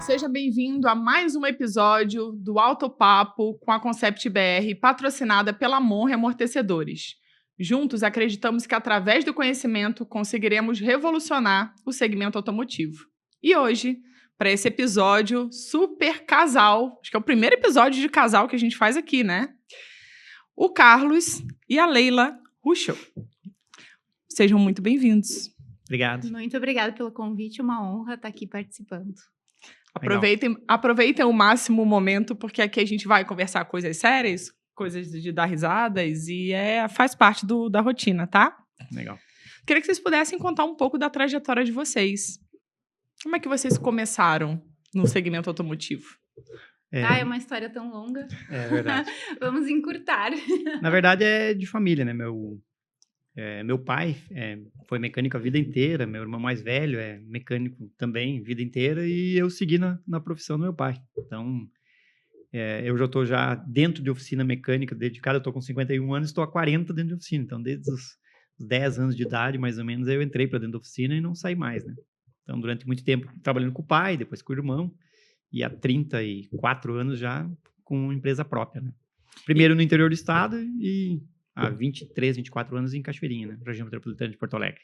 Seja bem-vindo a mais um episódio do Alto Papo com a Concept BR, patrocinada pela Monre Amortecedores. Juntos, acreditamos que através do conhecimento conseguiremos revolucionar o segmento automotivo. E hoje, para esse episódio super casal, acho que é o primeiro episódio de casal que a gente faz aqui, né? O Carlos e a Leila Ruschel. Sejam muito bem-vindos. Obrigado. Muito obrigada pelo convite, é uma honra estar aqui participando. Aproveitem o máximo o momento, porque aqui a gente vai conversar coisas sérias, coisas de dar risadas, e faz parte da rotina, tá? Legal. Queria que vocês pudessem contar um pouco da trajetória de vocês. Como é que vocês começaram no segmento automotivo? É uma história tão longa. É verdade. Vamos encurtar. Na verdade, é de família, né? Meu pai foi mecânico a vida inteira, meu irmão mais velho é mecânico também a vida inteira, e eu segui na profissão do meu pai. Então, eu já estou dentro de oficina mecânica dedicada, eu estou com 51 anos, estou há 40 dentro de oficina. Então, desde os 10 anos de idade, mais ou menos, eu entrei para dentro da oficina e não saí mais, né? Então, durante muito tempo, trabalhando com o pai, depois com o irmão, e há 34 anos já com empresa própria, né? Primeiro no interior do estado e há 23, 24 anos em Cachoeirinha, né? Região metropolitana de Porto Alegre.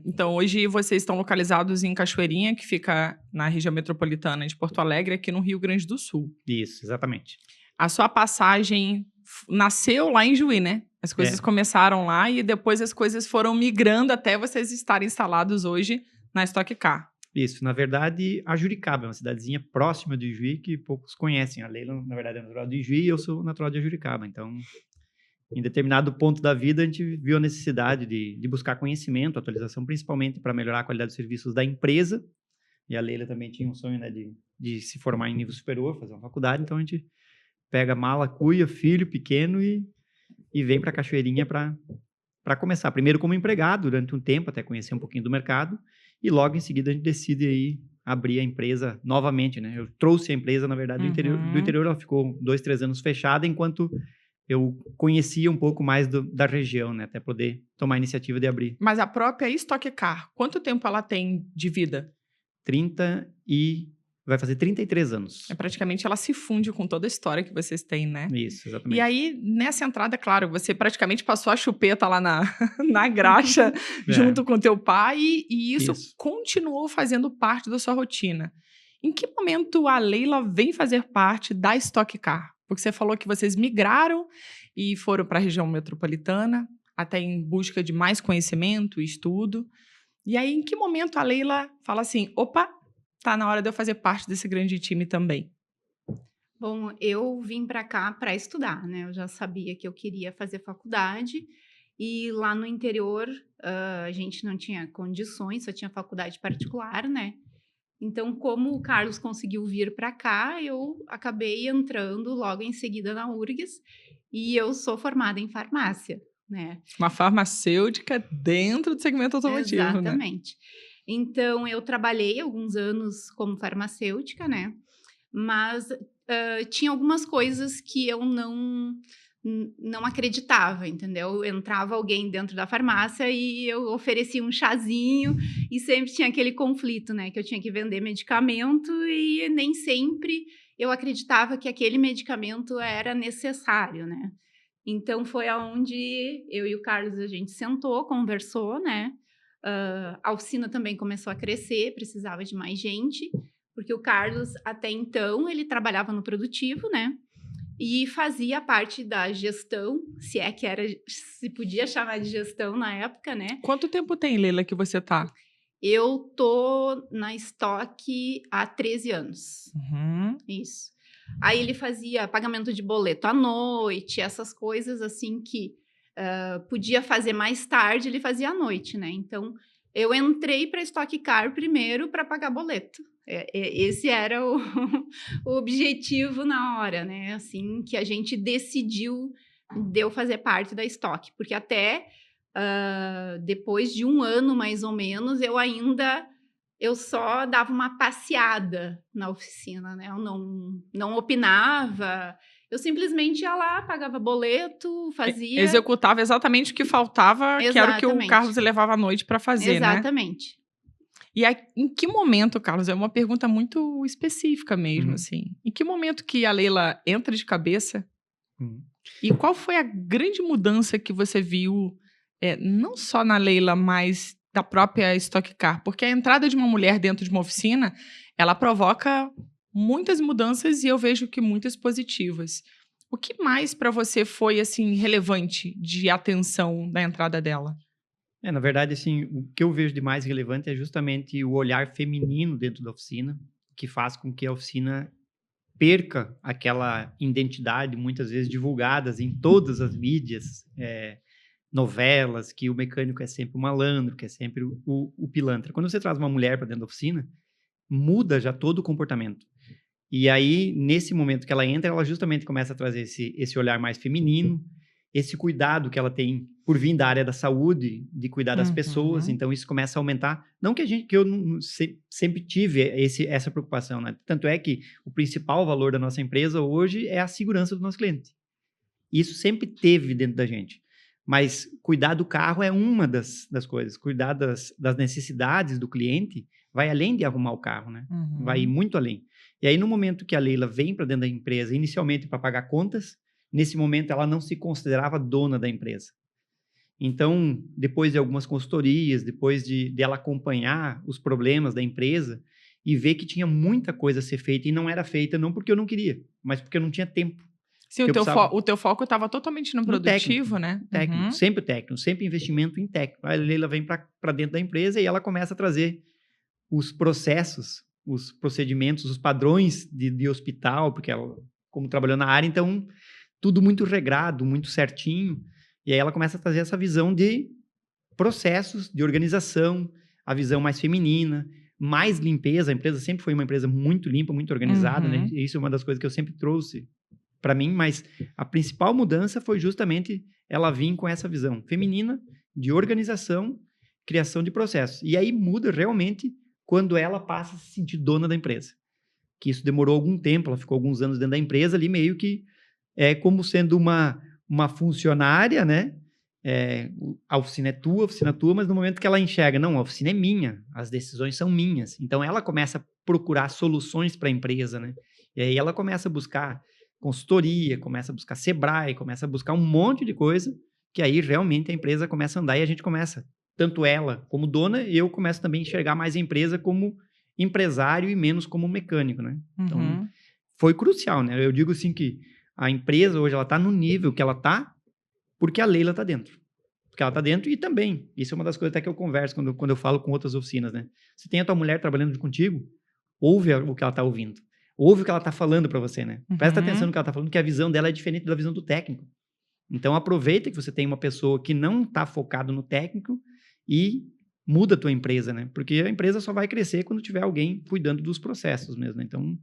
Então, hoje vocês estão localizados em Cachoeirinha, que fica na região metropolitana de Porto Alegre, aqui no Rio Grande do Sul. Isso, exatamente. A sua passagem nasceu lá em Juí, né? As coisas começaram lá e depois as coisas foram migrando até vocês estarem instalados hoje na Stock Car. Isso, na verdade, a Juricaba é uma cidadezinha próxima de Juí que poucos conhecem. A Leila, na verdade, é natural de Juí e eu sou natural de Juricaba. Então, em determinado ponto da vida, a gente viu a necessidade de buscar conhecimento, atualização, principalmente para melhorar a qualidade dos serviços da empresa. E a Leila também tinha um sonho, né, de se formar em nível superior, fazer uma faculdade. Então, a gente pega mala, cuia, filho pequeno e vem para Cachoeirinha para começar. Primeiro como empregado, durante um tempo, até conhecer um pouquinho do mercado. E logo em seguida, a gente decide aí abrir a empresa novamente, né? Eu trouxe a empresa, na verdade, do interior. Ela ficou 2, 3 anos fechada, enquanto eu conhecia um pouco mais da região, né? Até poder tomar a iniciativa de abrir. Mas a própria Stock Car, quanto tempo ela tem de vida? Vai fazer 33 anos. Praticamente ela se funde com toda a história que vocês têm, né? Isso, exatamente. E aí, nessa entrada, claro, você praticamente passou a chupeta lá na graxa, junto com teu pai, e isso continuou fazendo parte da sua rotina. Em que momento a Leila vem fazer parte da Stock Car? Porque você falou que vocês migraram e foram para a região metropolitana, até em busca de mais conhecimento e estudo. E aí, em que momento a Leila fala assim, opa, tá na hora de eu fazer parte desse grande time também? Bom, eu vim para cá para estudar, né? Eu já sabia que eu queria fazer faculdade e lá no interior a gente não tinha condições, só tinha faculdade particular, né? Então, como o Carlos conseguiu vir para cá, eu acabei entrando logo em seguida na URGS e eu sou formada em farmácia, né? Uma farmacêutica dentro do segmento automotivo, Exatamente. Né? Então, eu trabalhei alguns anos como farmacêutica, né? Mas tinha algumas coisas que eu não acreditava, entendeu? Entrava alguém dentro da farmácia e eu oferecia um chazinho e sempre tinha aquele conflito, né? Que eu tinha que vender medicamento e nem sempre eu acreditava que aquele medicamento era necessário, né? Então, foi aonde eu e o Carlos, a gente sentou, conversou, né? A oficina também começou a crescer, precisava de mais gente, porque o Carlos, até então, ele trabalhava no produtivo, né? E fazia parte da gestão, se podia chamar de gestão na época, né? Quanto tempo tem, Leila, que você tá? Eu tô na Stock há 13 anos. Isso. Aí ele fazia pagamento de boleto à noite, essas coisas assim que podia fazer mais tarde, ele fazia à noite, né? Então, eu entrei para a Stock Car primeiro para pagar boleto. Esse era o objetivo na hora, né? Assim, que a gente decidiu de eu fazer parte da Stock. Porque até depois de um ano, mais ou menos, eu só dava uma passeada na oficina, né? Eu não opinava, Eu simplesmente ia lá, pagava boleto, fazia... Executava exatamente o que faltava, que era o que o Exatamente. Carlos levava à noite para fazer, né? Exatamente. E em que momento, Carlos, é uma pergunta muito específica mesmo, Uhum. assim. Em que momento que a Leila entra de cabeça Uhum. e qual foi a grande mudança que você viu, não só na Leila, mas da própria Stock Car? Porque a entrada de uma mulher dentro de uma oficina, ela provoca muitas mudanças e eu vejo que muitas positivas. O que mais para você foi assim relevante de atenção da entrada dela? Na verdade, assim, o que eu vejo de mais relevante é justamente o olhar feminino dentro da oficina, que faz com que a oficina perca aquela identidade, muitas vezes divulgadas em todas as mídias, novelas, que o mecânico é sempre o malandro, que é sempre o pilantra. Quando você traz uma mulher para dentro da oficina, muda já todo o comportamento. E aí, nesse momento que ela entra, ela justamente começa a trazer esse olhar mais feminino, esse cuidado que ela tem por vir da área da saúde, de cuidar das pessoas. Então, isso começa a aumentar. Não que eu sempre tive essa preocupação, né? Tanto é que o principal valor da nossa empresa hoje é a segurança do nosso cliente. Isso sempre teve dentro da gente. Mas cuidar do carro é uma das coisas. Cuidar das necessidades do cliente vai além de arrumar o carro, né? Vai muito além. E aí, no momento que a Leila vem para dentro da empresa, inicialmente para pagar contas, nesse momento ela não se considerava dona da empresa. Então, depois de algumas consultorias, depois de ela acompanhar os problemas da empresa e ver que tinha muita coisa a ser feita e não era feita não porque eu não queria, mas porque eu não tinha tempo. Sim, o teu foco estava totalmente no produtivo, né? Técnico, sempre investimento em técnico. A Leila vem para dentro da empresa e ela começa a trazer os processos, os procedimentos, os padrões de hospital, porque ela, como trabalhou na área, então, tudo muito regrado, muito certinho. E aí ela começa a trazer essa visão de processos, de organização, a visão mais feminina, mais limpeza. A empresa sempre foi uma empresa muito limpa, muito organizada, né? E isso é uma das coisas que eu sempre trouxe para mim, mas a principal mudança foi justamente ela vir com essa visão feminina de organização, criação de processos. E aí muda realmente quando ela passa a se sentir dona da empresa. Que isso demorou algum tempo, ela ficou alguns anos dentro da empresa ali, meio que como sendo uma funcionária, né? A oficina é tua, mas no momento que ela enxerga, não, a oficina é minha, as decisões são minhas. Então, ela começa a procurar soluções para a empresa, né? E aí ela começa a buscar consultoria, começa a buscar Sebrae, começa a buscar um monte de coisa, que aí realmente a empresa começa a andar e a gente começa, tanto ela como dona, eu começo também a enxergar mais a empresa como empresário e menos como mecânico, né? Então, foi crucial, né? Eu digo assim que a empresa hoje, ela está no nível que ela está porque a Leila está dentro. Porque ela está dentro e também, isso é uma das coisas até que eu converso quando eu falo com outras oficinas, né? Se tem a tua mulher trabalhando contigo, ouve o que ela está ouvindo. Ouve o que ela está falando para você, né? Presta atenção no que ela está falando, que a visão dela é diferente da visão do técnico. Então, aproveita que você tem uma pessoa que não está focado no técnico e muda a tua empresa, né? Porque a empresa só vai crescer quando tiver alguém cuidando dos processos mesmo, né? Então,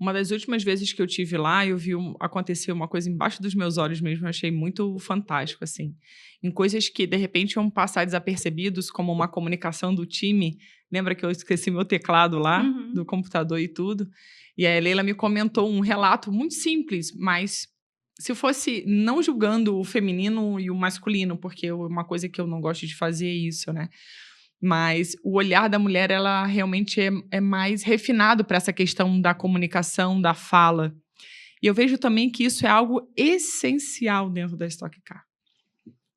uma das últimas vezes que eu tive lá, eu vi acontecer uma coisa embaixo dos meus olhos mesmo, eu achei muito fantástico, assim. Em coisas que, de repente, iam passar desapercebidos, como uma comunicação do time. Lembra que eu esqueci meu teclado lá, do computador e tudo? E a Leila me comentou um relato muito simples, mas se fosse não julgando o feminino e o masculino, porque uma coisa que eu não gosto de fazer é isso, né? Mas o olhar da mulher, ela realmente é mais refinado para essa questão da comunicação, da fala. E eu vejo também que isso é algo essencial dentro da Stock Car.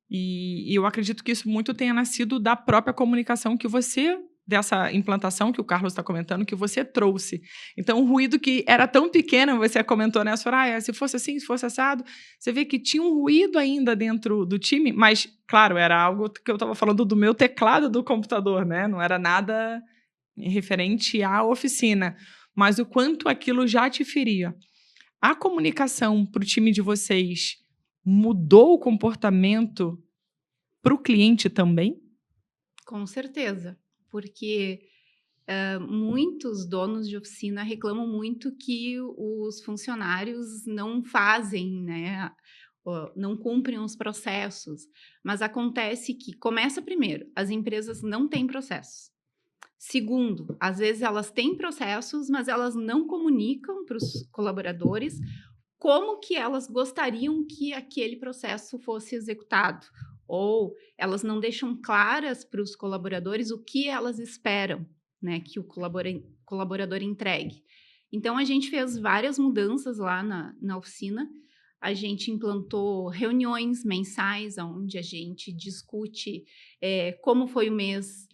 E eu acredito que isso muito tenha nascido da própria comunicação que você, dessa implantação que o Carlos está comentando, que você trouxe. Então, o ruído que era tão pequeno, você comentou, né, Soraya? Se fosse assim, se fosse assado, você vê que tinha um ruído ainda dentro do time, mas, claro, era algo que eu estava falando do meu teclado do computador, né? Não era nada referente à oficina, mas o quanto aquilo já te feria. A comunicação para o time de vocês mudou o comportamento para o cliente também? Com certeza. Porque muitos donos de oficina reclamam muito que os funcionários não fazem, né? Não cumprem os processos. Mas acontece que, começa primeiro, as empresas não têm processos. Segundo, às vezes elas têm processos, mas elas não comunicam para os colaboradores como que elas gostariam que aquele processo fosse executado. Ou elas não deixam claras para os colaboradores o que elas esperam, né, que o colaborador entregue. Então, a gente fez várias mudanças lá na oficina. A gente implantou reuniões mensais, onde a gente discute como foi o mês,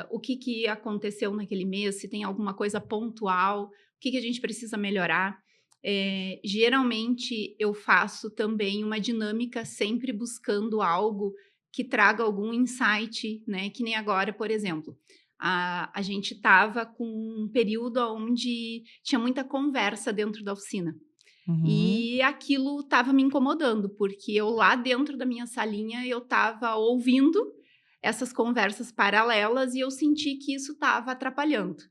o que aconteceu naquele mês, se tem alguma coisa pontual, o que a gente precisa melhorar. Geralmente, eu faço também uma dinâmica sempre buscando algo que traga algum insight, né? Que nem agora, por exemplo. A gente estava com um período onde tinha muita conversa dentro da oficina. E aquilo estava me incomodando, porque eu lá dentro da minha salinha, eu estava ouvindo essas conversas paralelas e eu senti que isso estava atrapalhando.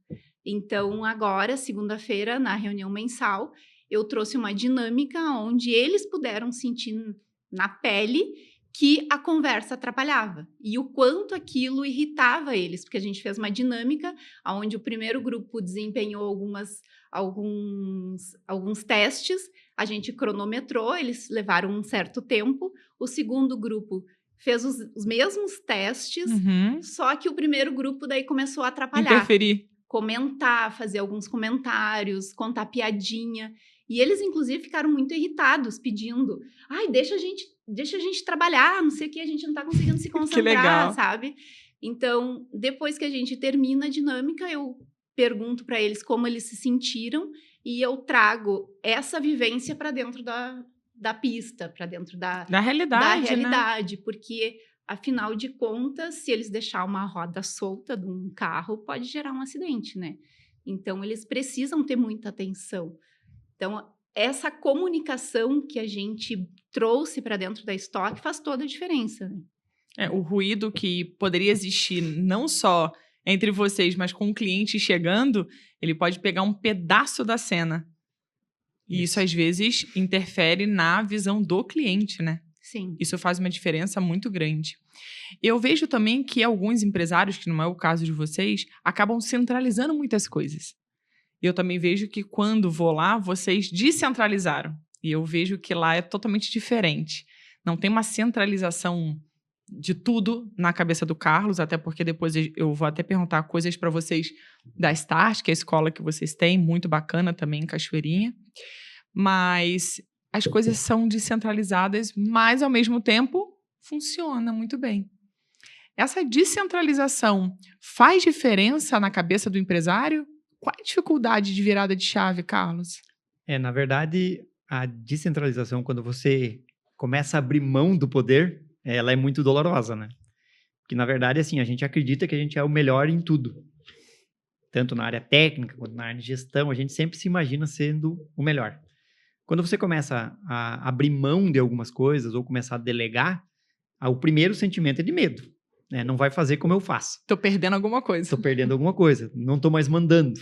Então, agora, segunda-feira, na reunião mensal, eu trouxe uma dinâmica onde eles puderam sentir na pele que a conversa atrapalhava e o quanto aquilo irritava eles, porque a gente fez uma dinâmica onde o primeiro grupo desempenhou alguns testes, a gente cronometrou, eles levaram um certo tempo, o segundo grupo fez os mesmos testes, só que o primeiro grupo daí começou a atrapalhar. Interferir. Comentar, fazer alguns comentários, contar piadinha. E eles, inclusive, ficaram muito irritados, pedindo: ai, deixa a gente trabalhar, não sei o que, a gente não tá conseguindo se concentrar, Que legal. sabe? Então, depois que a gente termina a dinâmica, eu pergunto para eles como eles se sentiram e eu trago essa vivência para dentro da pista, para dentro da realidade, né? Porque, afinal de contas, se eles deixar uma roda solta de um carro, pode gerar um acidente, né? Então, eles precisam ter muita atenção. Então, essa comunicação que a gente trouxe para dentro da estoque faz toda a diferença, né? O ruído que poderia existir não só entre vocês, mas com o cliente chegando, ele pode pegar um pedaço da cena. E isso, às vezes, interfere na visão do cliente, né? Sim. Isso faz uma diferença muito grande. Eu vejo também que alguns empresários, que não é o caso de vocês, acabam centralizando muitas coisas. Eu também vejo que quando vou lá, vocês descentralizaram. E eu vejo que lá é totalmente diferente. Não tem uma centralização de tudo na cabeça do Carlos, até porque depois eu vou até perguntar coisas para vocês da Start, que é a escola que vocês têm, muito bacana também em Cachoeirinha. Mas as coisas são descentralizadas, mas ao mesmo tempo funciona muito bem. Essa descentralização faz diferença na cabeça do empresário? Qual a dificuldade de virada de chave, Carlos? Na verdade, a descentralização, quando você começa a abrir mão do poder, ela é muito dolorosa, né? Porque, na verdade, assim, a gente acredita que a gente é o melhor em tudo. Tanto na área técnica, quanto na área de gestão, a gente sempre se imagina sendo o melhor. Quando você começa a abrir mão de algumas coisas ou começar a delegar, o primeiro sentimento é de medo. Né? Não vai fazer como eu faço. Tô perdendo alguma coisa. Estou perdendo alguma coisa. Não estou mais mandando.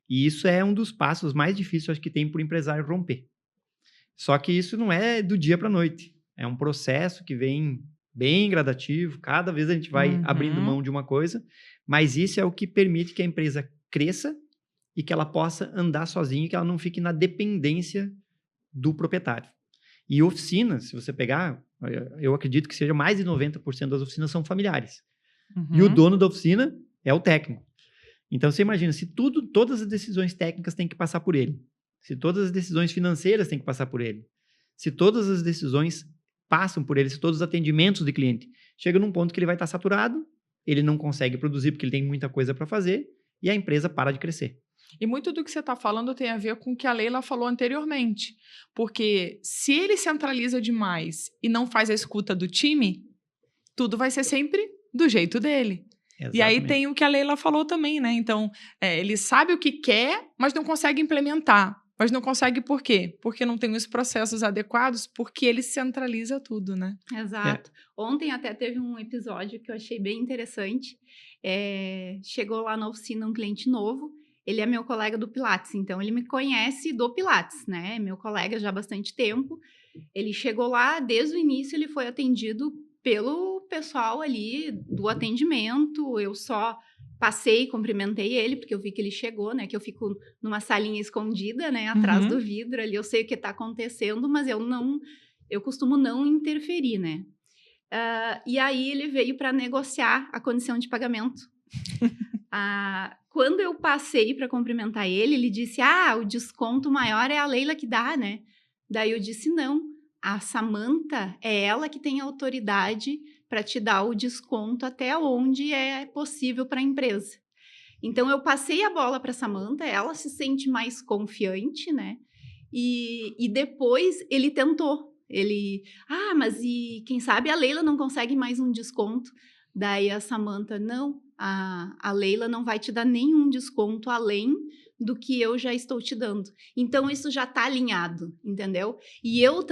E isso é um dos passos mais difíceis, acho que tem para o empresário romper. Só que isso não é do dia para a noite. É um processo que vem bem gradativo. Cada vez a gente vai abrindo mão de uma coisa. Mas isso é o que permite que a empresa cresça e que ela possa andar sozinha e que ela não fique na dependência do proprietário. E oficinas, se você pegar, eu acredito que seja mais de 90% das oficinas são familiares. E o dono da oficina é o técnico. Então, você imagina, se todas as decisões técnicas têm que passar por ele, se todas as decisões financeiras têm que passar por ele, se todas as decisões passam por ele, se todos os atendimentos de cliente, chega num ponto que ele vai estar saturado, ele não consegue produzir porque ele tem muita coisa para fazer e a empresa para de crescer. E muito do que você está falando tem a ver com o que a Leila falou anteriormente. Porque se ele centraliza demais e não faz a escuta do time, tudo vai ser sempre do jeito dele. Exatamente. E aí tem o que a Leila falou também, né? Então, ele sabe o que quer, mas não consegue implementar. Mas não consegue por quê? Porque não tem os processos adequados, porque ele centraliza tudo, né? Exato. Ontem até teve um episódio que eu achei bem interessante. Chegou lá na oficina um cliente novo. Ele é meu colega do Pilates, então ele me conhece do Pilates, né? Meu colega já há bastante tempo. Ele chegou lá, desde o início ele foi atendido pelo pessoal ali do atendimento. Eu só passei, cumprimentei ele, porque eu vi que ele chegou, né? Que eu fico numa salinha escondida, né? Atrás do vidro ali, eu sei o que tá acontecendo, mas eu costumo não interferir, né? E aí ele veio para negociar a condição de pagamento. Quando eu passei para cumprimentar ele, ele disse, o desconto maior é a Leila que dá, né? Daí eu disse, não, a Samantha é ela que tem autoridade para te dar o desconto até onde é possível para a empresa. Então, eu passei a bola para a Samantha, ela se sente mais confiante, né? E depois ele tentou. Ele, mas e quem sabe a Leila não consegue mais um desconto? Daí a Samantha, não, a Leila não vai te dar nenhum desconto além do que eu já estou te dando. Então, isso já está alinhado, entendeu? E eu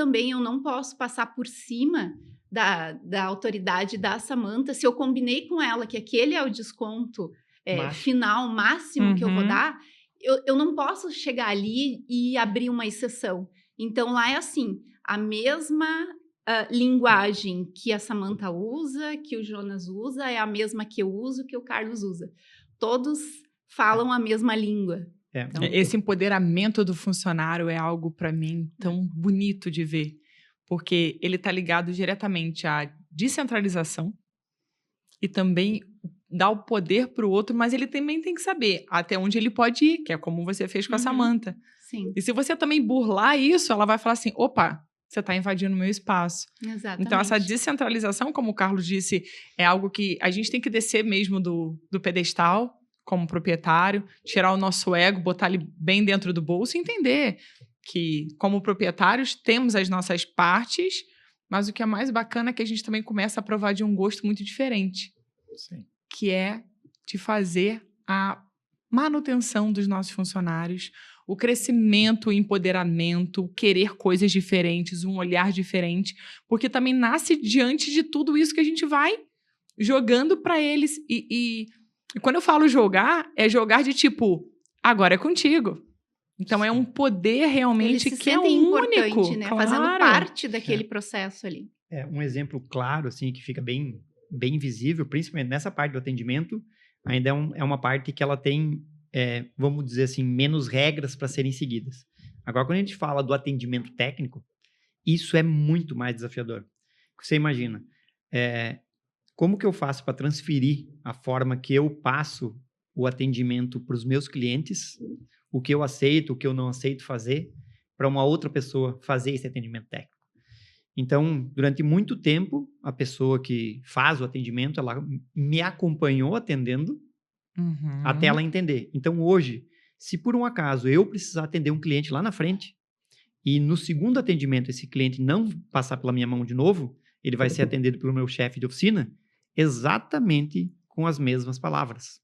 não posso passar por cima da autoridade da Samantha. Se eu combinei com ela que aquele é o desconto final, máximo que eu vou dar, eu não posso chegar ali e abrir uma exceção. Então, lá é assim, a mesma linguagem que a Samantha usa, que o Jonas usa, é a mesma que eu uso, que o Carlos usa. Todos falam a mesma língua. Então, esse empoderamento do funcionário é algo, para mim, tão bonito de ver, porque ele está ligado diretamente à descentralização e também dá o poder para o outro, mas ele também tem que saber até onde ele pode ir, que é como você fez com a Samantha. Sim. E se você também burlar isso, ela vai falar assim, opa, você está invadindo o meu espaço. Exatamente. Então, essa descentralização, como o Carlos disse, é algo que a gente tem que descer mesmo do pedestal, como proprietário, tirar o nosso ego, botar ele bem dentro do bolso e entender que, como proprietários, temos as nossas partes, mas o que é mais bacana é que a gente também começa a provar de um gosto muito diferente. Sim. Que é de fazer a manutenção dos nossos funcionários, o crescimento, o empoderamento, querer coisas diferentes, um olhar diferente, porque também nasce diante de tudo isso que a gente vai jogando para eles. E quando eu falo jogar, é jogar de tipo, agora é contigo. Então, é um poder realmente eles se que é único, único, né? claro. Fazendo parte daquele processo ali. Um exemplo claro, assim, que fica bem visível, principalmente nessa parte do atendimento, ainda é uma parte que ela tem, vamos dizer assim, menos regras para serem seguidas. Agora, quando a gente fala do atendimento técnico, isso é muito mais desafiador. Você imagina, como que eu faço para transferir a forma que eu passo o atendimento para os meus clientes, o que eu aceito, o que eu não aceito fazer, para uma outra pessoa fazer esse atendimento técnico. Então, durante muito tempo, a pessoa que faz o atendimento, ela me acompanhou atendendo até ela entender. Então, hoje, se por um acaso eu precisar atender um cliente lá na frente e no segundo atendimento esse cliente não passar pela minha mão de novo, ele vai ser atendido pelo meu chefe de oficina exatamente com as mesmas palavras.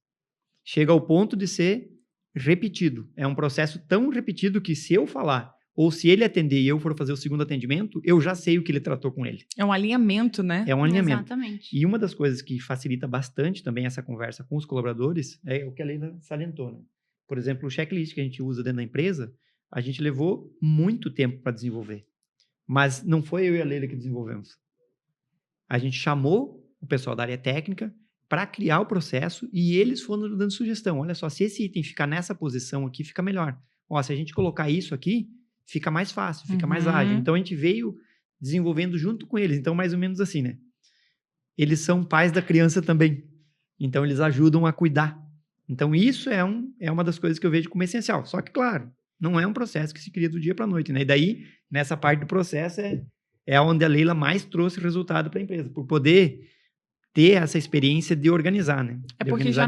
Chega ao ponto de ser repetido. É um processo tão repetido que se eu falar ou se ele atender e eu for fazer o segundo atendimento, eu já sei o que ele tratou com ele. É um alinhamento, né? É um alinhamento. Exatamente. E uma das coisas que facilita bastante também essa conversa com os colaboradores é o que a Leila salientou, né? Por exemplo, o checklist que a gente usa dentro da empresa, a gente levou muito tempo para desenvolver. Mas não foi eu e a Leila que desenvolvemos. A gente chamou o pessoal da área técnica para criar o processo e eles foram dando sugestão. Olha só, se esse item ficar nessa posição aqui, fica melhor. Ó, se a gente colocar isso aqui, fica mais fácil, fica mais ágil. Então, a gente veio desenvolvendo junto com eles. Então, mais ou menos assim, né? Eles são pais da criança também. Então, eles ajudam a cuidar. Então, isso é uma das coisas que eu vejo como essencial. Só que, claro, não é um processo que se cria do dia para a noite, né? E daí, nessa parte do processo, é onde a Leila mais trouxe resultado para a empresa, por poder ter essa experiência de organizar, né? É porque já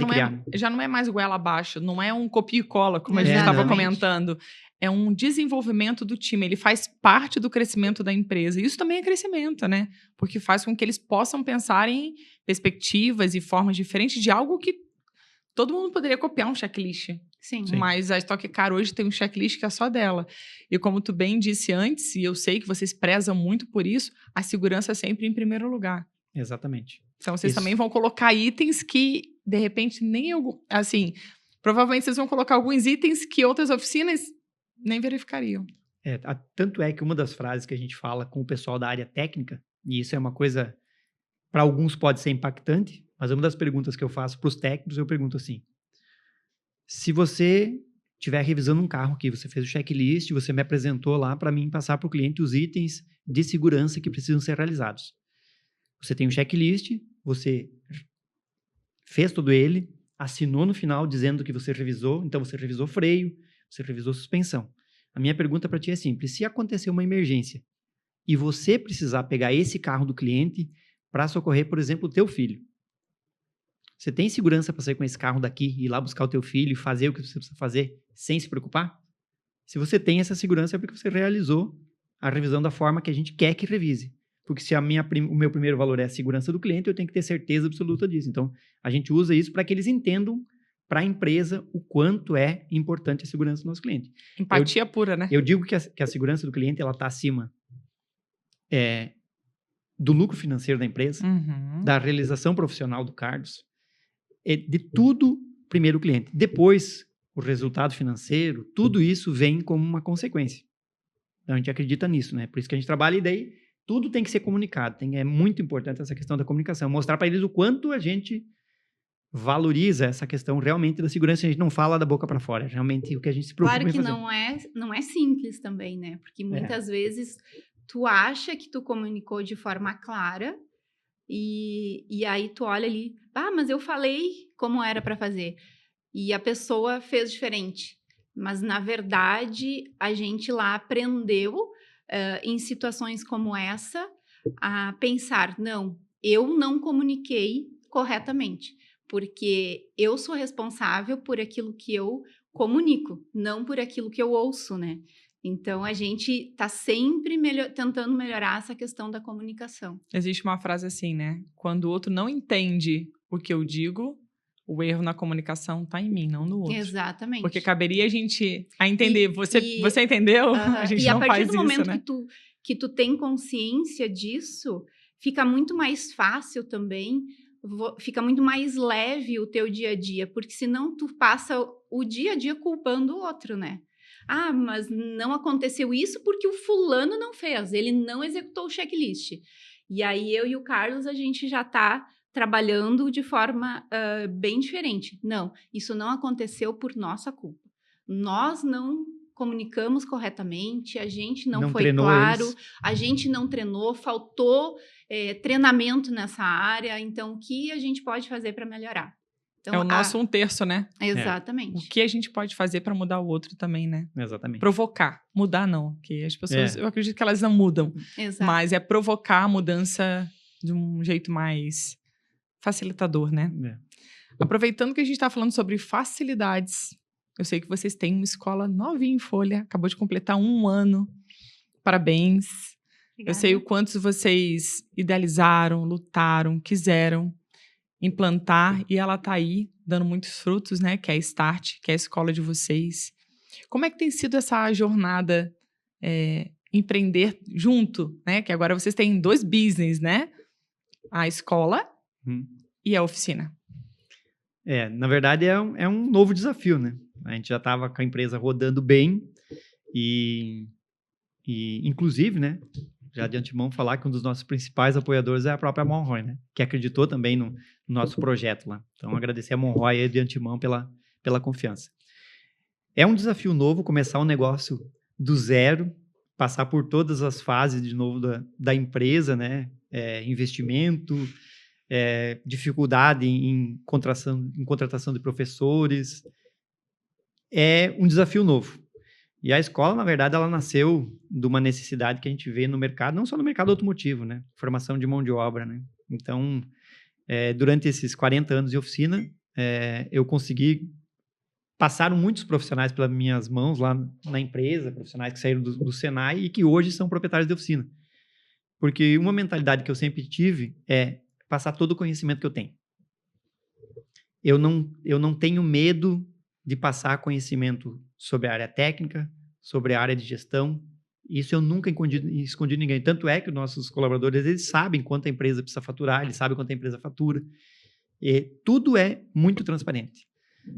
não é mais goela abaixo, não é um copia e cola, como a gente estava comentando. É um desenvolvimento do time, ele faz parte do crescimento da empresa. E isso também é crescimento, né? Porque faz com que eles possam pensar em perspectivas e formas diferentes de algo que todo mundo poderia copiar um checklist. Sim. Mas a Stock Car hoje tem um checklist que é só dela. E como tu bem disse antes, e eu sei que vocês prezam muito por isso, a segurança é sempre em primeiro lugar. Exatamente. Então, vocês também vão colocar itens que, de repente, assim, provavelmente vocês vão colocar alguns itens que outras oficinas nem verificariam. Tanto é que uma das frases que a gente fala com o pessoal da área técnica, e isso é uma coisa, para alguns pode ser impactante, Mas uma das perguntas que eu faço para os técnicos, eu pergunto assim, se você estiver revisando um carro aqui, você fez o checklist, você me apresentou lá para mim passar para o cliente os itens de segurança que precisam ser realizados. Você tem um checklist, você fez todo ele, assinou no final dizendo que você revisou, então você revisou freio, você revisou suspensão. A minha pergunta para ti é simples, se acontecer uma emergência e você precisar pegar esse carro do cliente para socorrer, por exemplo, o teu filho, você tem segurança para sair com esse carro daqui, ir lá buscar o teu filho e fazer o que você precisa fazer sem se preocupar? Se você tem essa segurança é porque você realizou a revisão da forma que a gente quer que revise. Porque se o meu primeiro valor é a segurança do cliente, eu tenho que ter certeza absoluta disso. Então, a gente usa isso para que eles entendam para a empresa o quanto é importante a segurança do nosso cliente. Empatia pura, né? Eu digo que a segurança do cliente está acima do lucro financeiro da empresa, da realização profissional do Carlos, de tudo, primeiro o cliente. Depois, o resultado financeiro, tudo isso vem como uma consequência. Então, a gente acredita nisso, né? Por isso que a gente trabalha e daí tudo tem que ser comunicado. É muito importante essa questão da comunicação. Mostrar para eles o quanto a gente valoriza essa questão realmente da segurança. A gente não fala da boca para fora. Realmente o que a gente se preocupa Claro que em fazer. não é simples também, né? Porque muitas vezes tu acha que tu comunicou de forma clara e aí tu olha ali, mas eu falei como era para fazer. E a pessoa fez diferente. Mas, na verdade, a gente lá aprendeu, em situações como essa, a pensar, não, eu não comuniquei corretamente, porque eu sou responsável por aquilo que eu comunico, não por aquilo que eu ouço, né? Então, a gente está sempre tentando melhorar essa questão da comunicação. Existe uma frase assim, né? Quando o outro não entende o que eu digo, o erro na comunicação está em mim, não no outro. Exatamente. Porque caberia a gente entender. Você entendeu? A gente não faz isso, né? E a partir do momento que tu tem consciência disso, fica muito mais fácil também, fica muito mais leve o teu dia a dia, porque senão tu passa o dia a dia culpando o outro, né? Mas não aconteceu isso porque o fulano não fez, ele não executou o checklist. E aí eu e o Carlos, a gente já está trabalhando de forma bem diferente. Não, isso não aconteceu por nossa culpa. Nós não comunicamos corretamente, a gente não foi claro, a gente não treinou, faltou treinamento nessa área. Então, o que a gente pode fazer para melhorar? Então, é o nosso 1/3, né? Exatamente. O que a gente pode fazer para mudar o outro também, né? Exatamente. Provocar. Mudar, não. Porque as pessoas, eu acredito que elas não mudam. Exato. Mas é provocar a mudança de um jeito mais facilitador, né? Aproveitando que a gente está falando sobre facilidades, eu sei que vocês têm uma escola novinha em folha, acabou de completar 1 ano. Parabéns. Obrigada. Eu sei o quanto vocês idealizaram, lutaram, quiseram implantar e ela está aí dando muitos frutos, né? Que é a Start, que é a escola de vocês. Como é que tem sido essa jornada empreender junto, né? Que agora vocês têm 2 business, né? A escola e a oficina. Na verdade é um novo desafio, né? A gente já estava com a empresa rodando bem e inclusive, né? Já de antemão falar que um dos nossos principais apoiadores é a própria Monroy, né? Que acreditou também no nosso projeto lá. Então, agradecer a Monroy aí de antemão pela confiança. É um desafio novo começar um negócio do zero, passar por todas as fases de novo da empresa, né? Investimento, dificuldade em contratação de professores. É um desafio novo. E a escola, na verdade, ela nasceu de uma necessidade que a gente vê no mercado, não só no mercado automotivo, né? Formação de mão de obra, né? Então, durante esses 40 anos de oficina, eu consegui... Passaram muitos profissionais pelas minhas mãos lá na empresa, profissionais que saíram do Senai e que hoje são proprietários de oficina. Porque uma mentalidade que eu sempre tive é passar todo o conhecimento que eu tenho. Eu não tenho medo de passar conhecimento sobre a área técnica, sobre a área de gestão. Isso eu nunca escondi ninguém. Tanto é que os nossos colaboradores, eles sabem quanto a empresa precisa faturar, eles sabem quanto a empresa fatura. E tudo é muito transparente.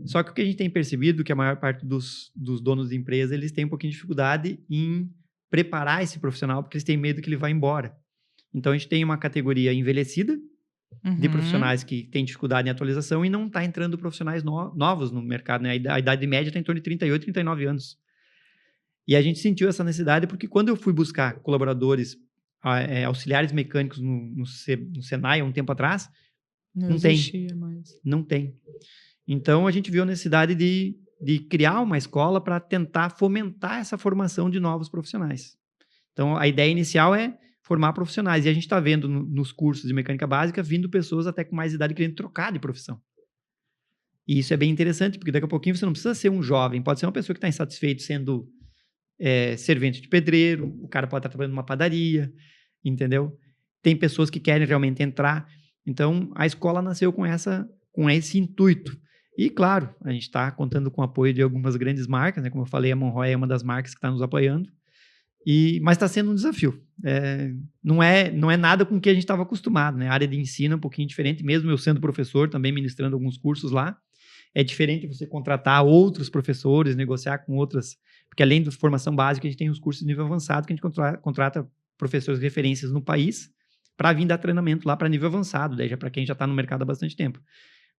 Só que o que a gente tem percebido é que a maior parte dos donos de empresa, eles têm um pouquinho de dificuldade em preparar esse profissional, porque eles têm medo que ele vá embora. Então, a gente tem uma categoria envelhecida, de profissionais que têm dificuldade em atualização e não está entrando profissionais novos no mercado, né? A idade média está em torno de 38, 39 anos. E a gente sentiu essa necessidade porque quando eu fui buscar colaboradores, auxiliares mecânicos no Senai, há um tempo atrás, não tem. Mais. Não tem. Então, a gente viu a necessidade de criar uma escola para tentar fomentar essa formação de novos profissionais. Então, a ideia inicial é formar profissionais. E a gente está vendo nos cursos de mecânica básica, vindo pessoas até com mais idade querendo trocar de profissão. E isso é bem interessante, porque daqui a pouquinho você não precisa ser um jovem, pode ser uma pessoa que está insatisfeito sendo servente de pedreiro, o cara pode estar trabalhando numa padaria, entendeu? Tem pessoas que querem realmente entrar. Então, a escola nasceu com esse intuito. E, claro, a gente está contando com o apoio de algumas grandes marcas, né? Como eu falei, a Monroy é uma das marcas que está nos apoiando. Mas está sendo um desafio. Não é nada com o que a gente estava acostumado, né? A área de ensino é um pouquinho diferente, mesmo eu sendo professor, também ministrando alguns cursos lá. É diferente você contratar outros professores, negociar com outras... Porque além da formação básica, a gente tem os cursos de nível avançado, que a gente contrata professores de referências no país para vir dar treinamento lá para nível avançado, daí já para quem já está no mercado há bastante tempo.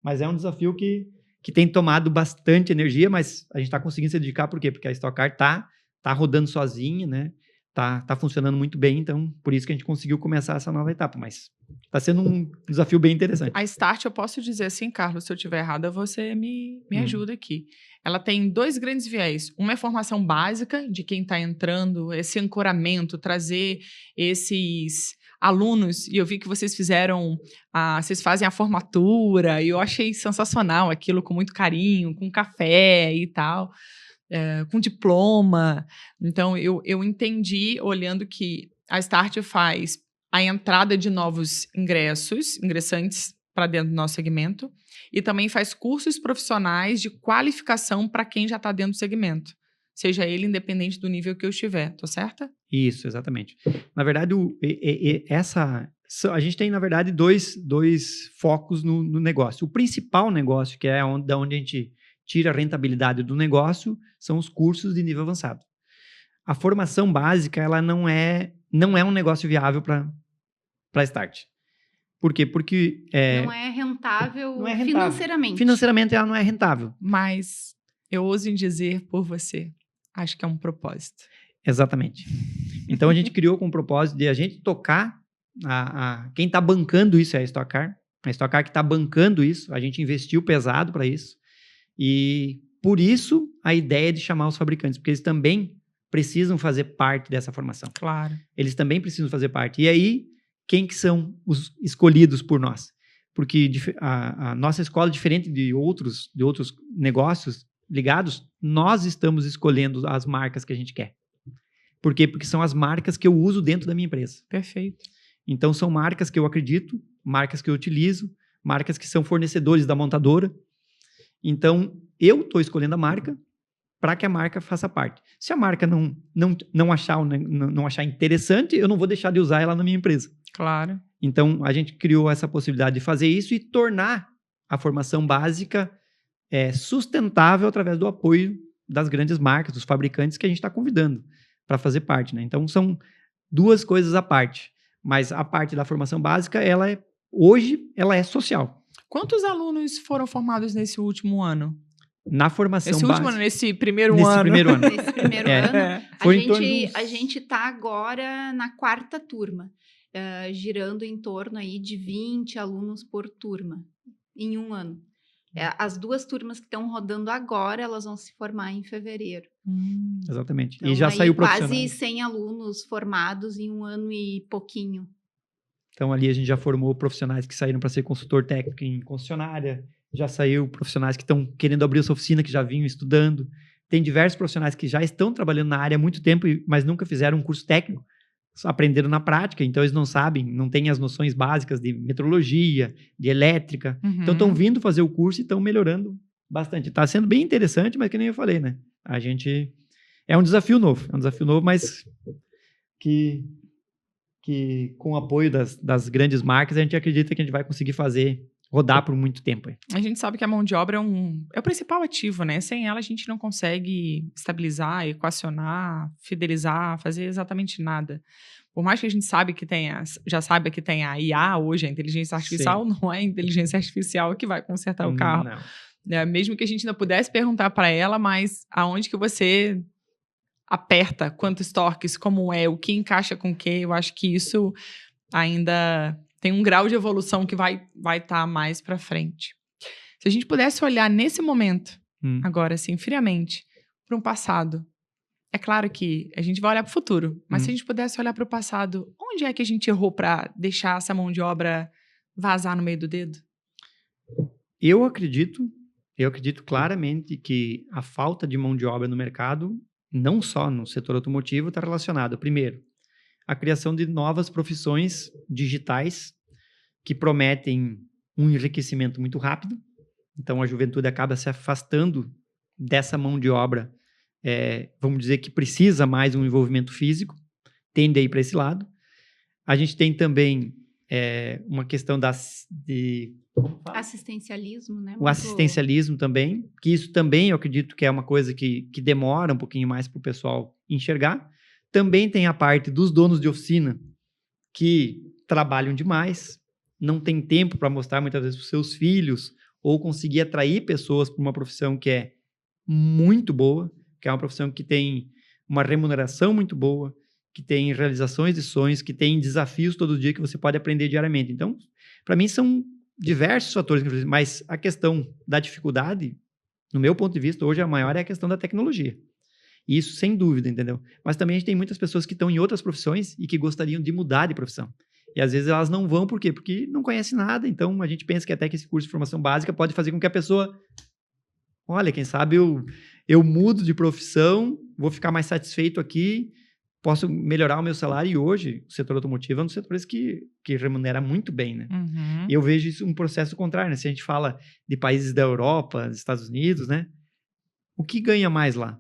Mas é um desafio que tem tomado bastante energia, mas a gente está conseguindo se dedicar, por quê? Porque a Stock Car tá rodando sozinha, né? Tá funcionando muito bem, então por isso que a gente conseguiu começar essa nova etapa, mas está sendo um desafio bem interessante. A Start, eu posso dizer assim, Carlos, se eu estiver errada, você me ajuda aqui. Ela tem 2 grandes viés. Uma é formação básica de quem está entrando, esse ancoramento, trazer esses alunos, e eu vi que vocês vocês fazem a formatura, e eu achei sensacional aquilo, com muito carinho, com café e tal. Com diploma. Então, eu entendi, olhando que a Start faz a entrada de novos ingressantes para dentro do nosso segmento, e também faz cursos profissionais de qualificação para quem já está dentro do segmento, seja ele independente do nível que eu estiver. Tô certa? Isso, exatamente. Na verdade, a gente tem, na verdade, dois focos no negócio. O principal negócio, que é da onde a gente tira a rentabilidade do negócio, são os cursos de nível avançado. A formação básica, ela não é um negócio viável para a Start. Por quê? Porque... não é rentável financeiramente. Financeiramente, ela não é rentável. Mas eu ouso em dizer por você, acho que é um propósito. Exatamente. Então, a gente criou com o propósito de a gente tocar quem está bancando isso é a Stock Car. A Stock Car que está bancando isso, a gente investiu pesado para isso. E por isso a ideia de chamar os fabricantes, porque eles também precisam fazer parte dessa formação. Claro. Eles também precisam fazer parte. E aí, quem que são os escolhidos por nós? Porque a nossa escola, diferente de outros negócios ligados, nós estamos escolhendo as marcas que a gente quer. Por quê? Porque são as marcas que eu uso dentro da minha empresa. Perfeito. Então, são marcas que eu acredito, marcas que eu utilizo, marcas que são fornecedores da montadora. Então, eu estou escolhendo a marca para que a marca faça parte. Se a marca não achar interessante, eu não vou deixar de usar ela na minha empresa. Claro. Então, a gente criou essa possibilidade de fazer isso e tornar a formação básica sustentável através do apoio das grandes marcas, dos fabricantes que a gente está convidando para fazer parte, né? Então, são 2 coisas à parte. Mas a parte da formação básica, hoje, ela é social. Quantos alunos foram formados nesse último ano? Na formação básica. Nesse primeiro ano. Nesse primeiro ano. A A gente está agora na 4ª turma, girando em torno aí de 20 alunos por turma, em um ano. As 2 turmas que estão rodando agora, elas vão se formar em fevereiro. Exatamente. Então, e já saiu profissional. Quase 100 alunos formados em um ano e pouquinho. Então, ali a gente já formou profissionais que saíram para ser consultor técnico em concessionária, já saiu profissionais que estão querendo abrir essa oficina, que já vinham estudando. Tem diversos profissionais que já estão trabalhando na área há muito tempo, mas nunca fizeram um curso técnico, só aprenderam na prática, então eles não sabem, não têm as noções básicas de metrologia, de elétrica. Então, estão vindo fazer o curso e estão melhorando bastante. Está sendo bem interessante, mas que nem eu falei, né? A gente... É um desafio novo, mas que com o apoio das grandes marcas, a gente acredita que a gente vai conseguir rodar por muito tempo. A gente sabe que a mão de obra é o principal ativo, né? Sem ela, a gente não consegue estabilizar, equacionar, fidelizar, fazer exatamente nada. Por mais que a gente já saiba que tem a IA hoje, a inteligência artificial, não é a inteligência artificial que vai consertar o carro. Não. Mesmo que a gente ainda pudesse perguntar para ela, mas aonde que você aperta, quantos torques, como é, o que encaixa com o que, eu acho que isso ainda tem um grau de evolução que vai estar mais para frente. Se a gente pudesse olhar nesse momento, agora assim, friamente, para um passado, é claro que a gente vai olhar para o futuro, mas se a gente pudesse olhar para o passado, onde é que a gente errou para deixar essa mão de obra vazar no meio do dedo? Eu acredito claramente que a falta de mão de obra no mercado, não só no setor automotivo, está relacionada, primeiro, à criação de novas profissões digitais que prometem um enriquecimento muito rápido. Então, a juventude acaba se afastando dessa mão de obra, vamos dizer que precisa mais um envolvimento físico, tende a ir para esse lado. A gente tem também uma questão assistencialismo, né? O assistencialismo também, que isso também eu acredito que é uma coisa que demora um pouquinho mais para o pessoal enxergar. Também tem a parte dos donos de oficina que trabalham demais, não tem tempo para mostrar muitas vezes para os seus filhos ou conseguir atrair pessoas para uma profissão que é muito boa, que é uma profissão que tem uma remuneração muito boa, que tem realizações de sonhos, que tem desafios todo dia que você pode aprender diariamente. Então, para mim, são diversos fatores, mas a questão da dificuldade, no meu ponto de vista, hoje a maior é a questão da tecnologia. Isso, sem dúvida, entendeu? Mas também a gente tem muitas pessoas que estão em outras profissões e que gostariam de mudar de profissão. E às vezes elas não vão, por quê? Porque não conhecem nada, então a gente pensa que até que esse curso de formação básica pode fazer com que a pessoa, olha, quem sabe eu mudo de profissão, vou ficar mais satisfeito aqui, posso melhorar o meu salário, e hoje o setor automotivo é um dos setores que remunera muito bem, né? E eu vejo isso um processo contrário, né? Se a gente fala de países da Europa, dos Estados Unidos, né? O que ganha mais lá?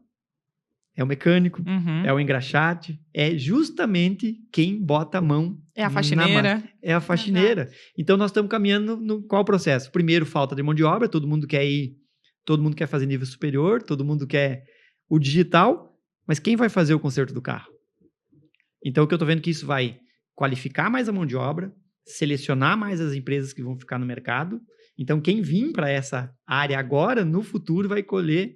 É o mecânico, é o engraxate, é justamente quem bota a mão. É a faxineira. É a faxineira. Exato. Então, nós estamos caminhando no qual processo? Primeiro, falta de mão de obra, todo mundo quer ir, todo mundo quer fazer nível superior, todo mundo quer o digital, mas quem vai fazer o conserto do carro? Então, o que eu estou vendo que isso vai qualificar mais a mão de obra, selecionar mais as empresas que vão ficar no mercado. Então, quem vir para essa área agora, no futuro, vai colher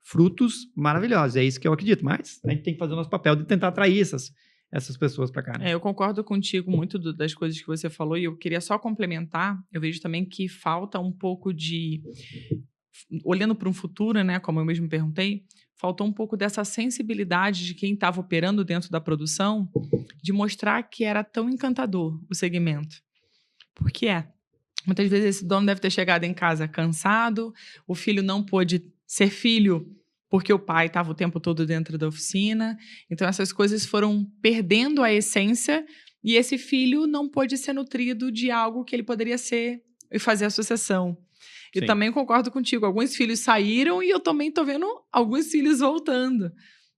frutos maravilhosos. É isso que eu acredito. Mas a gente tem que fazer o nosso papel de tentar atrair essas pessoas para cá. Né? Eu concordo contigo muito das coisas que você falou, e eu queria só complementar. Eu vejo também que falta um pouco de... Olhando para um futuro, né, como eu mesmo perguntei, faltou um pouco dessa sensibilidade de quem estava operando dentro da produção, de mostrar que era tão encantador o segmento. Porque muitas vezes esse dono deve ter chegado em casa cansado, o filho não pôde ser filho porque o pai estava o tempo todo dentro da oficina. Então, essas coisas foram perdendo a essência, e esse filho não pôde ser nutrido de algo que ele poderia ser e fazer a sucessão. E também concordo contigo, alguns filhos saíram e eu também estou vendo alguns filhos voltando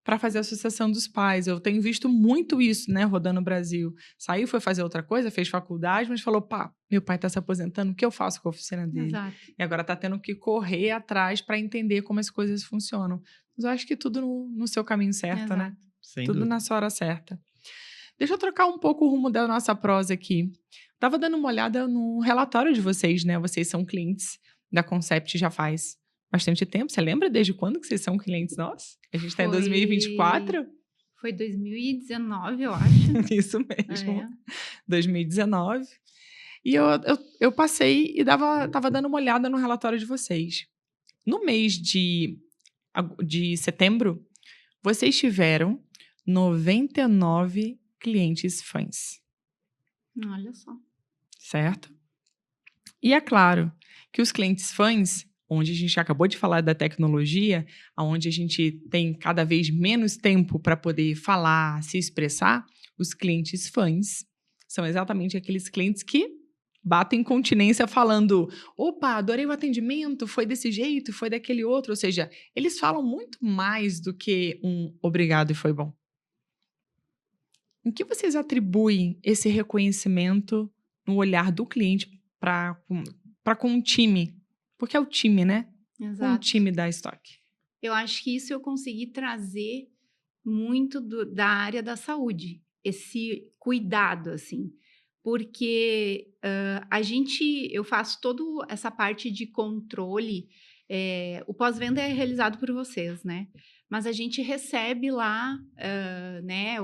para fazer a sucessão dos pais. Eu tenho visto muito isso, né, rodando no Brasil. Saiu, foi fazer outra coisa, fez faculdade, mas falou, meu pai está se aposentando, o que eu faço com a oficina dele? Exato. E agora está tendo que correr atrás para entender como as coisas funcionam. Mas eu acho que tudo no seu caminho certo, exato, né? Sem tudo dúvida. Na sua hora certa. Deixa eu trocar um pouco o rumo da nossa prosa aqui. Estava dando uma olhada no relatório de vocês, né? Vocês são clientes da Concept já faz bastante tempo. Você lembra desde quando que vocês são clientes nossos? A gente está em 2024? Foi 2019, eu acho. Isso mesmo. 2019. E eu passei e estava dando uma olhada no relatório de vocês. No mês de setembro, vocês tiveram 99 clientes fãs. Olha só. Certo? E é claro que os clientes fãs, onde a gente acabou de falar da tecnologia, onde a gente tem cada vez menos tempo para poder falar, se expressar, os clientes fãs são exatamente aqueles clientes que batem continência falando, opa, adorei o atendimento, foi desse jeito, foi daquele outro. Ou seja, eles falam muito mais do que um obrigado e foi bom. Em que vocês atribuem esse reconhecimento no olhar do cliente para com o time? Porque é o time, né? Exato. Com o time da Stock. Eu acho que isso eu consegui trazer muito da área da saúde. esse cuidado, assim, porque eu faço toda essa parte de controle. O pós-venda é realizado por vocês, né? Mas a gente recebe lá, né,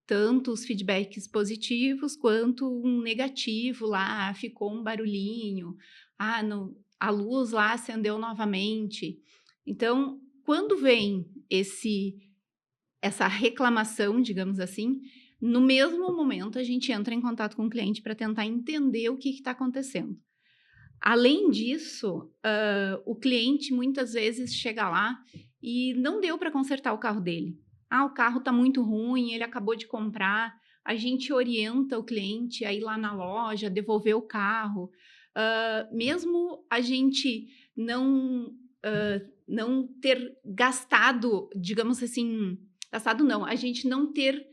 tanto os feedbacks positivos quanto um negativo lá, ficou um barulhinho, a luz lá acendeu novamente. Então, quando vem essa reclamação, digamos assim, no mesmo momento a gente entra em contato com o cliente para tentar entender o que está acontecendo. Além disso, o cliente muitas vezes chega lá e não deu para consertar o carro dele. O carro está muito ruim, ele acabou de comprar. A gente orienta o cliente a ir lá na loja, devolver o carro. Mesmo a gente não ter gastado, digamos assim, gastado não, a gente não ter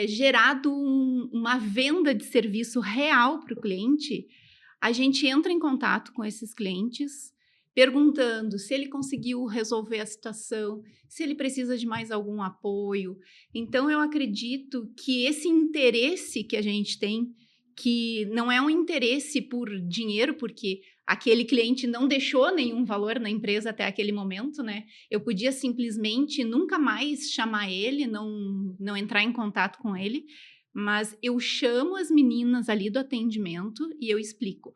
gerado uma venda de serviço real para o cliente, a gente entra em contato com esses clientes, perguntando se ele conseguiu resolver a situação, se ele precisa de mais algum apoio. Então, eu acredito que esse interesse que a gente tem, que não é um interesse por dinheiro, porque aquele cliente não deixou nenhum valor na empresa até aquele momento, né? Eu podia simplesmente nunca mais chamar ele, não entrar em contato com ele, mas eu chamo as meninas ali do atendimento e eu explico.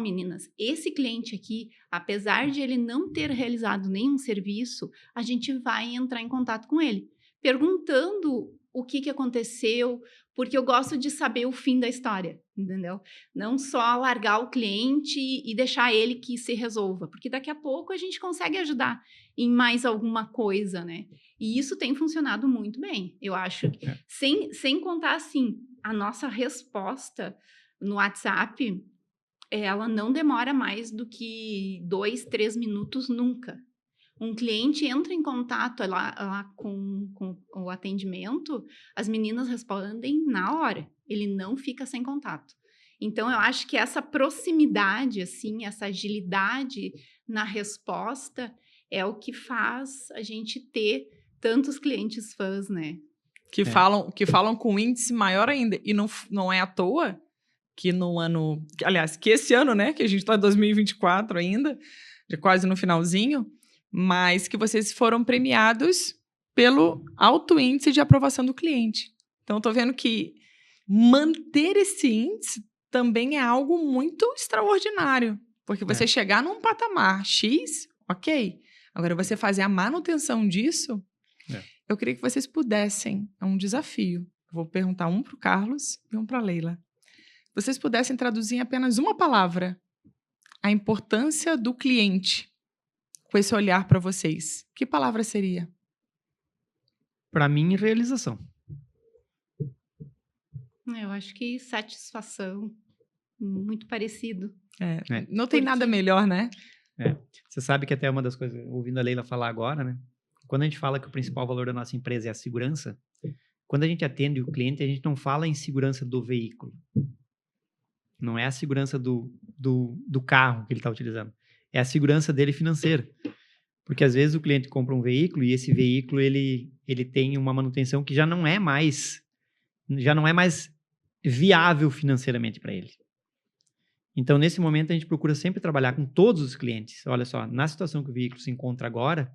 Meninas, esse cliente aqui, apesar de ele não ter realizado nenhum serviço, a gente vai entrar em contato com ele, perguntando o que aconteceu, porque eu gosto de saber o fim da história, entendeu? Não só largar o cliente e deixar ele que se resolva, porque daqui a pouco a gente consegue ajudar em mais alguma coisa, né? E isso tem funcionado muito bem, eu acho. Sem contar, assim, a nossa resposta no WhatsApp, ela não demora mais do que 2, 3 minutos nunca. Um cliente entra em contato lá com o atendimento, as meninas respondem na hora. Ele não fica sem contato. Então, eu acho que essa proximidade, assim, essa agilidade na resposta é o que faz a gente ter tantos clientes fãs, né? Que falam com índice maior ainda. E não é à toa que no ano... Aliás, que esse ano, né? Que a gente está em 2024 ainda, já quase no finalzinho, mas que vocês foram premiados pelo alto índice de aprovação do cliente. Então, estou vendo que manter esse índice também é algo muito extraordinário, porque você chegar num patamar X, ok. Agora, você fazer a manutenção disso, eu queria que vocês pudessem, é um desafio. Eu vou perguntar um para o Carlos e um para a Leila. Vocês pudessem traduzir em apenas uma palavra a importância do cliente com esse olhar para vocês, que palavra seria? Para mim, realização. Eu acho que satisfação, muito parecido. Não tem nada melhor, né? Você sabe que até uma das coisas, ouvindo a Leila falar agora, né? Quando a gente fala que o principal valor da nossa empresa é a segurança, quando a gente atende o cliente, a gente não fala em segurança do veículo. Não é a segurança do carro que ele está utilizando. É a segurança dele financeira. Porque, às vezes, o cliente compra um veículo e esse veículo ele tem uma manutenção que já não é mais viável financeiramente para ele. Então, nesse momento, a gente procura sempre trabalhar com todos os clientes. Olha só, na situação que o veículo se encontra agora,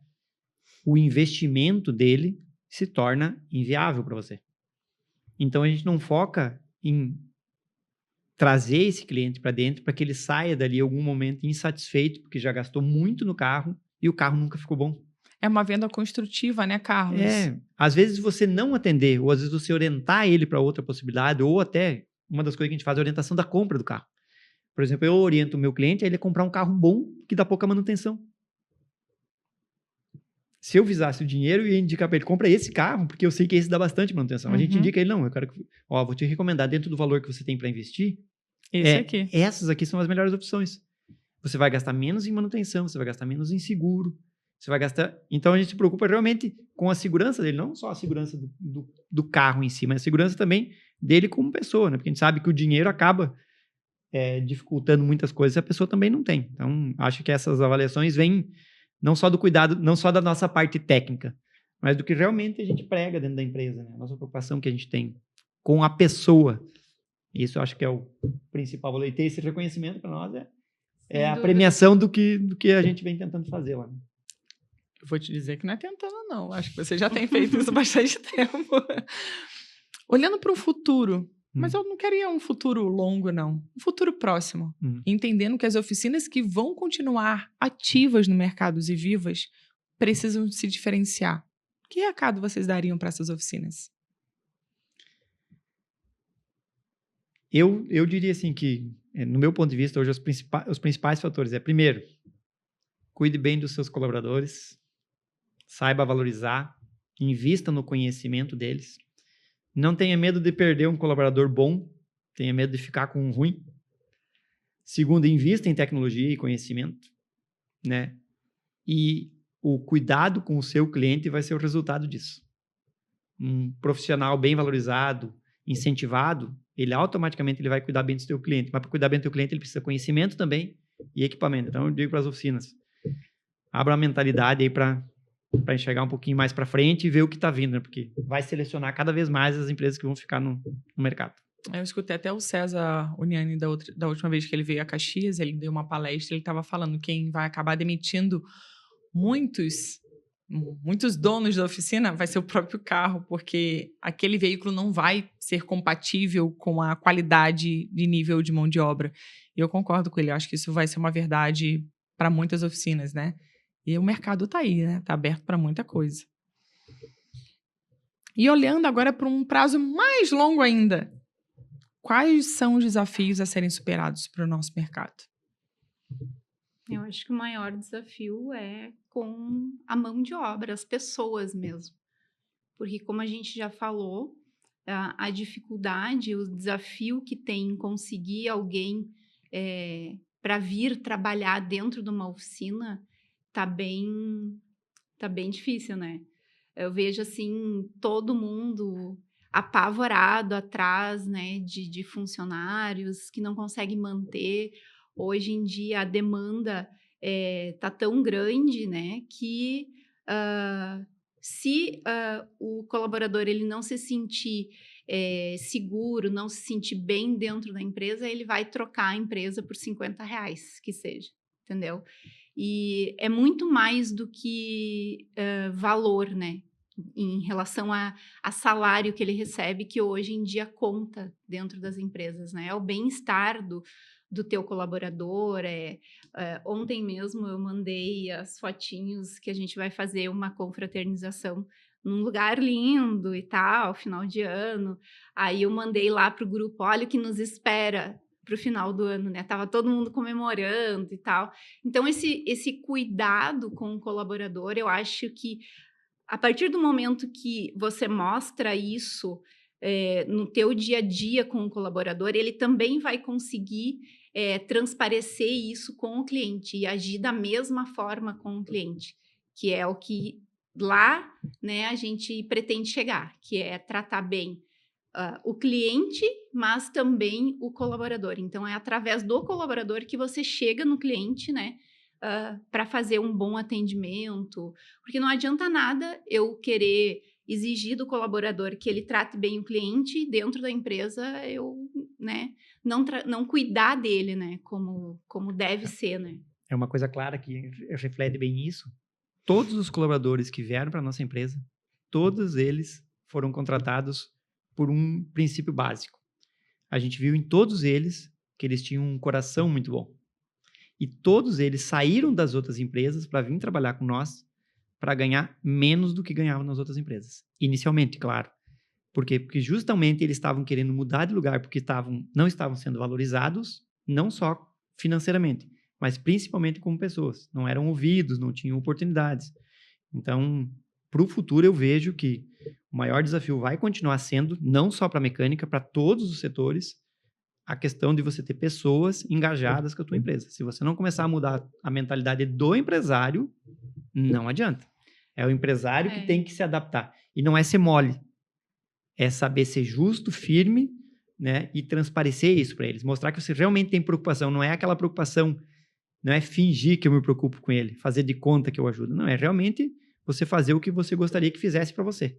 o investimento dele se torna inviável para você. Então, a gente não foca em trazer esse cliente para dentro para que ele saia dali em algum momento insatisfeito, porque já gastou muito no carro e o carro nunca ficou bom. É uma venda construtiva, né, Carlos? Às vezes você não atender, ou às vezes você orientar ele para outra possibilidade, ou até, uma das coisas que a gente faz é a orientação da compra do carro. Por exemplo, eu oriento o meu cliente a ele comprar um carro bom que dá pouca manutenção. Se eu visasse o dinheiro, eu ia indicar para ele, compra esse carro, porque eu sei que esse dá bastante manutenção. A gente indica ele, não, eu quero que... vou te recomendar, dentro do valor que você tem para investir, aqui. Essas aqui são as melhores opções. Você vai gastar menos em manutenção, você vai gastar menos em seguro, você vai gastar... Então, a gente se preocupa realmente com a segurança dele, não só a segurança do carro em si, mas a segurança também dele como pessoa, né? Porque a gente sabe que o dinheiro acaba dificultando muitas coisas e a pessoa também não tem. Então, acho que essas avaliações vêm não só do cuidado, não só da nossa parte técnica, mas do que realmente a gente prega dentro da empresa, né? A nossa preocupação que a gente tem com a pessoa. Isso eu acho que é o principal valor. E ter esse reconhecimento para nós é a premiação do que a gente vem tentando fazer lá. Eu vou te dizer que não é tentando, não. Acho que você já tem feito isso há bastante tempo. Olhando para um futuro, mas eu não queria um futuro longo, não. Um futuro próximo. Entendendo que as oficinas que vão continuar ativas no mercado e vivas precisam se diferenciar. Que recado vocês dariam para essas oficinas? Eu diria assim que, no meu ponto de vista, hoje os principais fatores primeiro, cuide bem dos seus colaboradores, saiba valorizar, invista no conhecimento deles, não tenha medo de perder um colaborador bom, tenha medo de ficar com um ruim. Segundo, invista em tecnologia e conhecimento, né? E o cuidado com o seu cliente vai ser o resultado disso. Um profissional bem valorizado, incentivado, ele automaticamente vai cuidar bem do seu cliente. Mas para cuidar bem do seu cliente, ele precisa de conhecimento também e equipamento. Então, eu digo para as oficinas, abra a mentalidade aí para enxergar um pouquinho mais para frente e ver o que está vindo, né? Porque vai selecionar cada vez mais as empresas que vão ficar no mercado. Eu escutei até o César Uniani da última vez que ele veio a Caxias, ele deu uma palestra, ele estava falando que quem vai acabar demitindo muitos donos da oficina vai ser o próprio carro, porque aquele veículo não vai ser compatível com a qualidade de nível de mão de obra. E eu concordo com ele, eu acho que isso vai ser uma verdade para muitas oficinas, né? E o mercado está aí, né? Está aberto para muita coisa. E olhando agora para um prazo mais longo ainda, quais são os desafios a serem superados para o nosso mercado? Eu acho que o maior desafio é com a mão de obra, as pessoas mesmo. Porque, como a gente já falou, a dificuldade, o desafio que tem em conseguir alguém para vir trabalhar dentro de uma oficina tá bem difícil, né? Eu vejo, assim, todo mundo apavorado atrás, né, de funcionários que não conseguem manter. Hoje em dia a demanda tá tão grande, né, que se o colaborador ele não se sentir seguro, não se sentir bem dentro da empresa, ele vai trocar a empresa por R$50, que seja, entendeu? E é muito mais do que valor, né? Em relação a salário que ele recebe, que hoje em dia conta dentro das empresas, né? É o bem-estar do teu colaborador. Ontem mesmo eu mandei as fotinhos que a gente vai fazer uma confraternização num lugar lindo e tal, final de ano. Aí eu mandei lá para o grupo, olha o que nos espera para o final do ano, né? Tava todo mundo comemorando e tal. Então, esse cuidado com o colaborador, eu acho que a partir do momento que você mostra isso no teu dia a dia com o colaborador, ele também vai conseguir transparecer isso com o cliente e agir da mesma forma com o cliente, que é o que lá, né, a gente pretende chegar, que é tratar bem o cliente, mas também o colaborador. Então, é através do colaborador que você chega no cliente, né, para fazer um bom atendimento, porque não adianta nada eu querer exigir do colaborador que ele trate bem o cliente e dentro da empresa eu, né, não cuidar dele, né, como deve ser, né. É uma coisa clara que reflete bem isso. Todos os colaboradores que vieram para a nossa empresa, todos eles foram contratados por um princípio básico. A gente viu em todos eles que eles tinham um coração muito bom. E todos eles saíram das outras empresas para vir trabalhar com nós para ganhar menos do que ganhavam nas outras empresas. Inicialmente, claro. Por quê? Porque justamente eles estavam querendo mudar de lugar porque não estavam sendo valorizados, não só financeiramente, mas principalmente como pessoas. Não eram ouvidos, não tinham oportunidades. Então, para o futuro, eu vejo que o maior desafio vai continuar sendo, não só para a mecânica, para todos os setores, a questão de você ter pessoas engajadas com a tua empresa. Se você não começar a mudar a mentalidade do empresário, não adianta. É o empresário que tem que se adaptar. E não é ser mole. É saber ser justo, firme, né? E transparecer isso para eles. Mostrar que você realmente tem preocupação. Não é aquela preocupação, não é fingir que eu me preocupo com ele, fazer de conta que eu ajudo. Não, é realmente você fazer o que você gostaria que fizesse para você.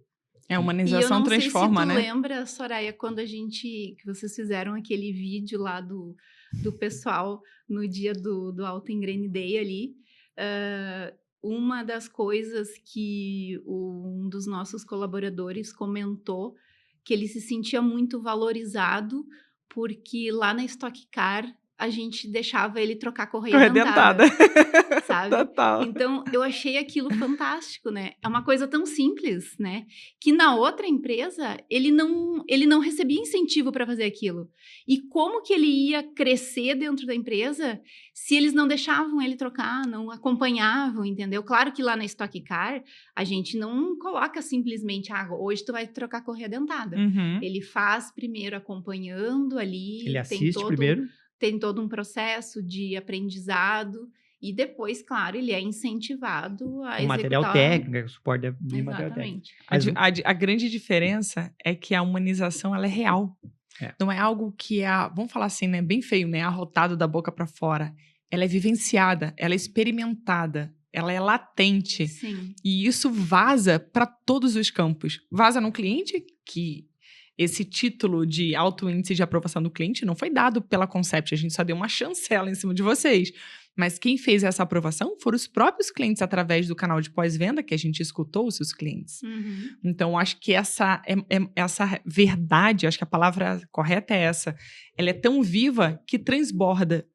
A humanização transforma, né? E eu não sei se tu lembra, Soraya, quando que vocês fizeram aquele vídeo lá do pessoal no dia do Auto Engrane Day ali, uma das coisas que um dos nossos colaboradores comentou, que ele se sentia muito valorizado, porque lá na Stock Car a gente deixava ele trocar correia dentada. Sabe? Total. Então, eu achei aquilo fantástico, né? É uma coisa tão simples, né? Que na outra empresa, ele não recebia incentivo para fazer aquilo. E como que ele ia crescer dentro da empresa se eles não deixavam ele trocar, não acompanhavam, entendeu? Claro que lá na Stock Car, a gente não coloca simplesmente, hoje tu vai trocar correia dentada. Uhum. Ele faz primeiro acompanhando ali. Ele assiste primeiro. Tem todo um processo de aprendizado e depois, claro, ele é incentivado a executar... material técnico, o suporte de material técnico. A grande diferença é que a humanização, ela é real. Não é algo que vamos falar assim, né, bem feio, né, arrotado da boca para fora. Ela é vivenciada, ela é experimentada, ela é latente. Sim. E isso vaza para todos os campos. Vaza no cliente, que esse título de alto índice de aprovação do cliente não foi dado pela Concept, a gente só deu uma chancela em cima de vocês. Mas quem fez essa aprovação foram os próprios clientes através do canal de pós-venda, que a gente escutou os seus clientes. Uhum. Então, acho que essa verdade, acho que a palavra correta é essa, ela é tão viva que transborda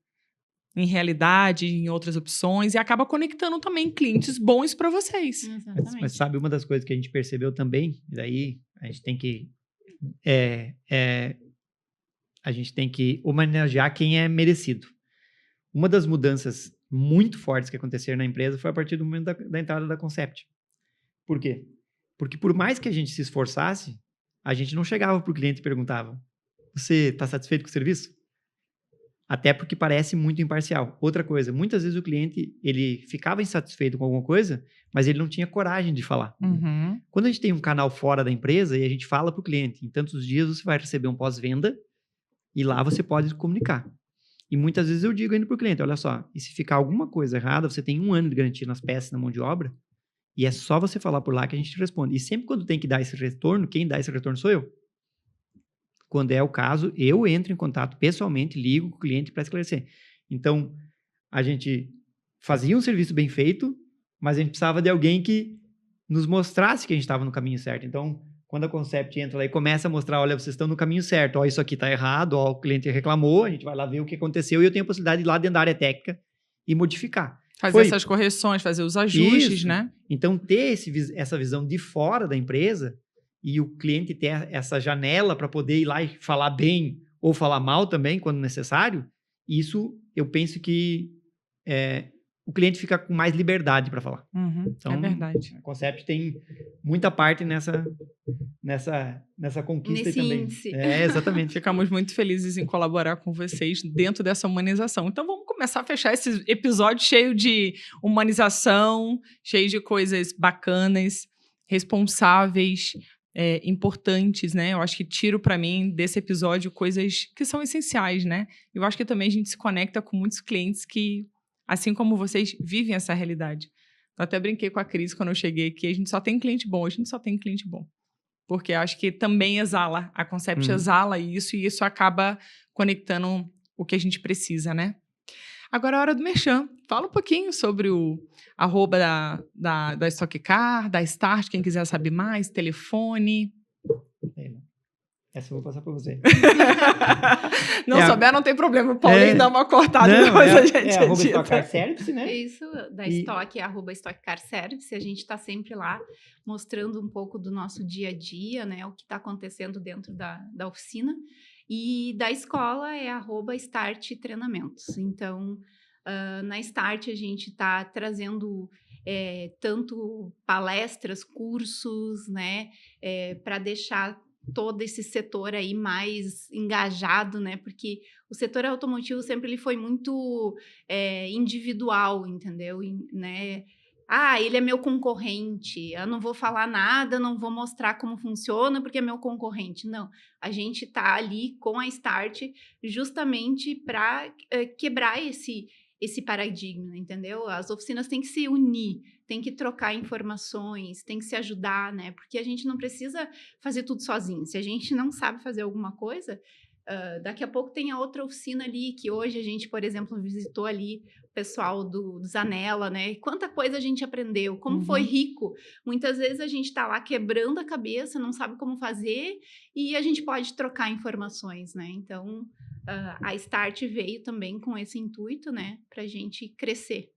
em realidade, em outras opções, e acaba conectando também clientes bons para vocês. Exatamente. Mas sabe, uma das coisas que a gente percebeu também, e daí a gente tem que a gente tem que homenagear quem é merecido. Uma das mudanças muito fortes que aconteceram na empresa foi a partir do momento da entrada da Concept. Por quê? Porque por mais que a gente se esforçasse, a gente não chegava para o cliente e perguntava: você está satisfeito com o serviço? Até porque parece muito imparcial. Outra coisa, muitas vezes o cliente ele ficava insatisfeito com alguma coisa, mas ele não tinha coragem de falar. Uhum. Quando a gente tem um canal fora da empresa e a gente fala para o cliente, em tantos dias você vai receber um pós-venda e lá você pode comunicar. E muitas vezes eu digo ainda para o cliente, olha só, e se ficar alguma coisa errada, você tem 1 ano de garantia nas peças, na mão de obra, e é só você falar por lá que a gente responde. E sempre quando tem que dar esse retorno, quem dá esse retorno sou eu. Quando é o caso, eu entro em contato pessoalmente, ligo com o cliente para esclarecer. Então, a gente fazia um serviço bem feito, mas a gente precisava de alguém que nos mostrasse que a gente estava no caminho certo. Então, quando a Concept entra lá e começa a mostrar, olha, vocês estão no caminho certo, ó, isso aqui está errado, ó, o cliente reclamou, a gente vai lá ver o que aconteceu e eu tenho a possibilidade de ir lá dentro da área técnica e modificar. Fazer essas correções, fazer os ajustes, isso, né? Então, ter essa visão de fora da empresa e o cliente ter essa janela para poder ir lá e falar bem ou falar mal também, quando necessário, isso eu penso que o cliente fica com mais liberdade para falar. Uhum, então, é verdade. A Concept tem muita parte nessa conquista nesse também. Índice. Exatamente. Ficamos muito felizes em colaborar com vocês dentro dessa humanização. Então, vamos começar a fechar esse episódio cheio de humanização, cheio de coisas bacanas, responsáveis, importantes, né? Eu acho que tiro para mim desse episódio coisas que são essenciais, né? Eu acho que também a gente se conecta com muitos clientes que, assim como vocês, vivem essa realidade. Eu até brinquei com a Cris quando eu cheguei aqui, a gente só tem cliente bom, a gente só tem cliente bom. Porque eu acho que também exala, a Concept exala isso, e isso acaba conectando o que a gente precisa, né? Agora é a hora do merchan. Fala um pouquinho sobre o @ da Stock Car, da Start, quem quiser saber mais, telefone. Essa eu vou passar para você. Não souber, não tem problema. O Paulinho dá uma cortada e depois a gente edita. Stock Car Service, né? Isso, da Stock, @Stock Car Service. A gente está sempre lá mostrando um pouco do nosso dia a dia, né? O que está acontecendo dentro da oficina. E da escola é @Start Treinamentos. Então, na Start a gente está trazendo tanto palestras, cursos, né? Para deixar todo esse setor aí mais engajado, né? Porque o setor automotivo sempre ele foi muito individual, entendeu? Né? Ele é meu concorrente, eu não vou falar nada, não vou mostrar como funciona porque é meu concorrente. Não, a gente está ali com a Start justamente para quebrar esse paradigma, entendeu? As oficinas têm que se unir, têm que trocar informações, têm que se ajudar, né? Porque a gente não precisa fazer tudo sozinho. Se a gente não sabe fazer alguma coisa, daqui a pouco tem a outra oficina ali, que hoje a gente, por exemplo, visitou ali o pessoal do Zanella, né? Quanta coisa a gente aprendeu, como foi rico. Muitas vezes a gente está lá quebrando a cabeça, não sabe como fazer, e a gente pode trocar informações, né? Então, a Start veio também com esse intuito, né? Para a gente crescer.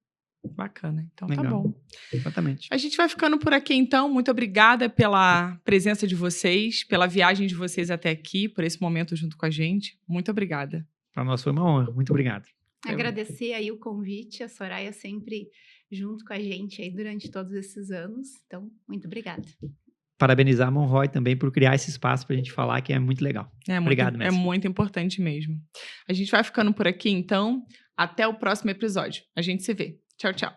Bacana, então Legal. tá bom. Exatamente. A gente vai ficando por aqui, então. Muito obrigada pela presença de vocês, pela viagem de vocês até aqui, por esse momento junto com a gente. Muito obrigada. Para nós foi uma honra. Muito obrigado. Agradecer aí o convite, a Soraya sempre junto com a gente aí durante todos esses anos. Então, muito obrigada. Parabenizar a Monroy também por criar esse espaço para a gente falar, que é muito legal. Obrigado, mestre. É muito importante mesmo. A gente vai ficando por aqui, então. Até o próximo episódio. A gente se vê. Tchau, tchau.